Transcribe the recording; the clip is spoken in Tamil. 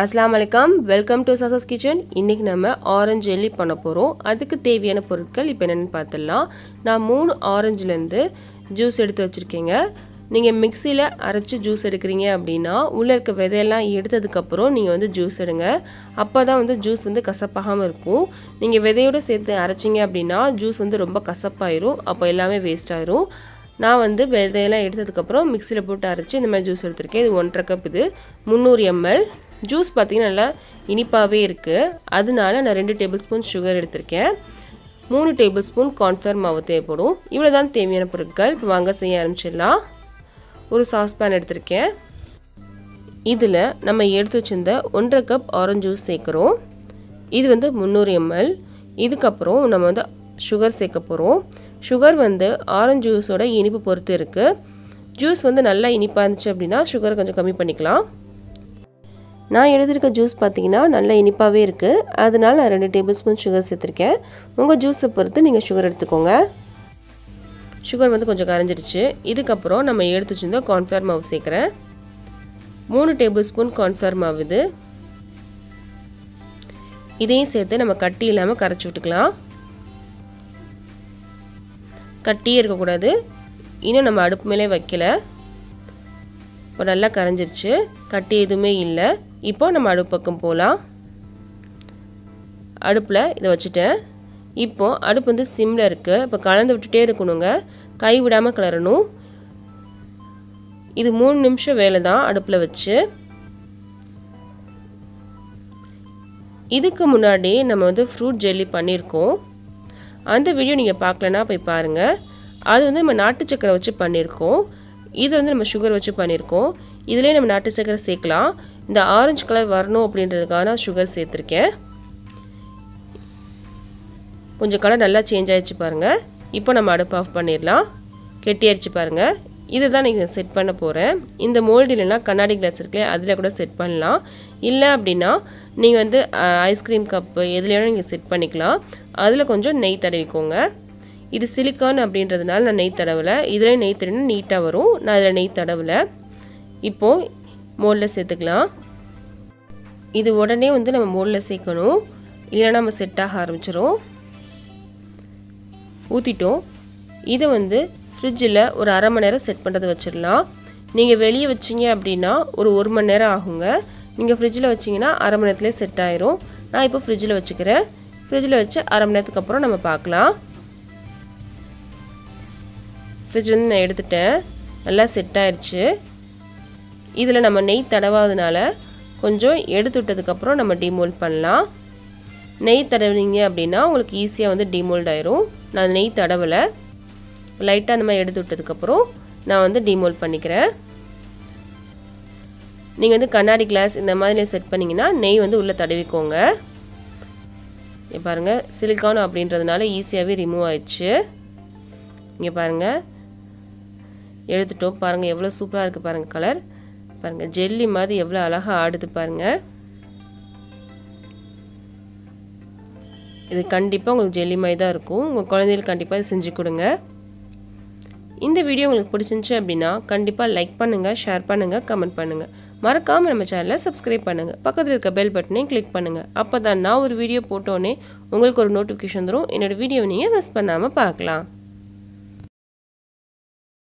अस्सलाम वालेकुम वेलकम टू सासा's கிச்சன் இன்னைக்கு நம்ம ஆரஞ்சு ஜெல்லி பண்ண போறோம் அதுக்கு தேவையான பொருட்கள் இப்போ என்னன்னு பார்த்தலாம் நான் 3 ஆரஞ்சுல இருந்து ஜூஸ் எடுத்து வச்சிருக்கேங்க நீங்க மிக்ஸில அரைச்சு ஜூஸ் எடுக்கறீங்க அப்படினா உள்ள இருக்க விதையெல்லாம் எடுத்ததுக்கு அப்புறம் நீங்க வந்து ஜூஸ் எடுங்க அப்பதான் வந்து ஜூஸ் வந்து கசப்பாகாம இருக்கும் நீங்க விதையோட சேர்த்து அரைச்சீங்க அப்படினா ஜூஸ் வந்து ரொம்ப கசப்பாயிரும் அப்ப எல்லாமே வேஸ்ட் ஆயிரும் நான் வந்து விதையெல்லாம் எடுத்ததுக்கு அப்புறம் மிக்ஸில போட்டு அரைச்சு இந்த மாதிரி ஜூஸ் எடுத்துர்க்கேன் இது 1.5 கப் இது 300 ml ஜூஸ் பாத்தீங்கன்னா நல்லா இனிப்பாவே இருக்கு அதனால நான் 2 டேபிள்ஸ்பூன் sugar எடுத்துர்க்கேன் 3 டேபிள்ஸ்பூன் cornflour மாவு தேவைப்படும் இவ்வளவுதான் தேவையான பொருட்கள் இப்போ வாங்க செய்ய ஆரம்பிச்சிடலாம் ஒரு சாஸ் pan எடுத்துர்க்கேன் இதுல நம்ம எடுத்து வச்சிருந்த 1.5 கப் ஆரஞ்சு ஜூஸ் சேர்க்கறோம் இது வந்து 300 ml இதுக்கு அப்புறம் நம்ம வந்து sugar சேர்க்க போறோம் sugar வந்து ஆரஞ்சு ஜூஸோட இனிப்பு பொறுத்து இருக்கு ஜூஸ் வந்து நல்லா இனிப்பா இருந்துச்சு அப்படினா sugar கொஞ்சம் கம்மி பண்ணிக்கலாம் நான் எடுத்துர்க்க ஜூஸ் பாத்தீங்கன்னா நல்ல இனிப்பாவே இருக்கு அதனால நான் 2 டேபிள்ஸ்பூன் sugar சேர்த்திருக்கேன் உங்க ஜூஸை பொறுத்து நீங்க sugar எடுத்துக்கோங்க sugar வந்து கொஞ்சம் கரைஞ்சிருச்சு இதுக்கு அப்புறம் நம்ம எடுத்து வச்சிருந்த cornflour மாவு சேர்க்கறேன் 3 டேபிள்ஸ்பூன் cornflour மாவு இது இதையும் சேர்த்து நம்ம கட்டி இல்லாம கரைச்சு விட்டுக்கலாம் கட்டியே இருக்க கூடாது இன்னும் நம்ம அடுப்பு மேலே வைக்கல இப்போ நல்லா கரைஞ்சிருச்சு கட்டி எதுமே இல்ல இப்போ நம்ம அடுப்பு பக்கம் போலாம் அடுப்புல இத வச்சிட்டேன் இப்போ அடுப்பு வந்து சிம்ல இருக்கு இப்போ கலந்து விட்டுட்டே இருக்கணும்ங்க கை விடாம கிளறணும் இது 3 நிமிஷம் வேலை தான் அடுப்புல வச்சு இதுக்கு முன்னாடி நம்ம வந்து ஃப்ரூட் ஜெல்லி பண்ணிருக்கோம் அந்த வீடியோ நீங்க பார்க்கலனா போய் பாருங்க அது வந்து நம்ம நாட்டு சக்கரை வச்சு பண்ணிருக்கோம் இது வந்து நம்ம sugar வச்சு பண்ணிருக்கோம் இதுலயே நம்ம நாட்டு சக்கரை சேர்க்கலாம் இந்த ஆரஞ்சு கலர் வரணும் அப்படின்றதுக்காக நான் sugar சேர்த்திருக்கேன் கொஞ்சம் கலர் நல்லா சேஞ்ச் ஆயிடுச்சு பாருங்க இப்போ நம்ம அடுப்பு ஆஃப் பண்ணிரலாம் கெட்டியாயிருச்சு பாருங்க இதுதான் நீங்க செட் பண்ண போறேன் இந்த மோல்ட் இல்லனா கண்ணாடி கிளாஸ் இருக்குல அதுல கூட செட் பண்ணலாம் இல்ல அப்படினா நீங்க வந்து ஐஸ்கிரீம் கப் எதுலயும் நீங்க செட் பண்ணிக்கலாம் அதுல கொஞ்சம் நெய் தடவிக்கோங்க இது சிலிகான் அப்படின்றதுனால நான் நெய் தடவல இதுல நெய் தடவினா நீட்டா வரும் நான் இதுல நெய் தடவல இப்போ மோல்ட்ல சேர்த்துக்கலாம் இது உடனே வந்து நம்ம மோல்ட்ல சேர்க்கணும் இல்லனா நம்ம செட் ஆக ஆரம்பிச்சிரும் ஊத்திட்டோம் இத வந்து ஃப்ரிட்ஜ்ல ஒரு அரை மணி நேரம் செட் பண்றது வச்சிரலாம் நீங்க வெளிய வச்சீங்க அப்படினா ஒரு 1 மணி நேரம் ஆகுங்க நீங்க ஃப்ரிட்ஜ்ல வச்சீங்கனா அரை மணி நேரத்திலே செட் ஆயிரும் நான் இப்போ ஃப்ரிட்ஜ்ல வச்சுக்கிறேன் ஃப்ரிட்ஜ்ல வச்சு அரை மணி நேரத்துக்கு அப்புறம் நம்ம பார்க்கலாம் ஃப்ரிட்ஜ்ல இருந்து நான் எடுத்துட்டேன் நல்லா செட் ஆயிருச்சு இதுல நம்ம நெய் தடவாதனால கொஞ்சம் எடுத்து விட்டதுக்கு அப்புறம் நம்ம டிமோல்ட் பண்ணலாம் நெய் தடவினீங்க அப்படினா உங்களுக்கு ஈஸியா வந்து டிமோல்ட் ஆயிரும் நான் நெய் தடவல லைட்டா அந்த மாதிரி எடுத்து விட்டதுக்கு அப்புறம் நான் வந்து டிமோல்ட் பண்ணிக்கிறேன் நீங்க வந்து கண்ணாடி கிளாஸ் இந்த மாதிரி செட் பண்ணீங்கனா நெய் வந்து உள்ள தடவிக்கோங்க இங்க பாருங்க சிலிகான் அப்படின்றதுனால ஈஸியாவே ரிமூவ் ஆயிடுச்சு இங்க பாருங்க எடுத்துட்டோம் பாருங்க எவ்வளவு சூப்பரா இருக்கு பாருங்க கலர் பாருங்க ஜெல்லி மாதிரி எவ்வளவு அழகா ஆடுது பாருங்க இது கண்டிப்பா உங்களுக்கு ஜெல்லி மாதிரி தான் இருக்கும் உங்க குழந்தைகளுக்கு கண்டிப்பா செஞ்சு கொடுங்க இந்த வீடியோ உங்களுக்கு பிடிச்சிருந்துச்சு அப்படினா கண்டிப்பா லைக் பண்ணுங்க ஷேர் பண்ணுங்க கமெண்ட் பண்ணுங்க மறக்காம நம்ம சேனலை சப்ஸ்கிரைப் பண்ணுங்க பக்கத்துல இருக்க பெல் பட்டனையும் கிளிக் பண்ணுங்க அப்பதான் நான் ஒரு வீடியோ போட்டோனே உங்களுக்கு ஒரு நோட்டிஃபிகேஷன் வரும் என்னோட வீடியோவை நீங்க மிஸ் பண்ணாம பார்க்கலாம்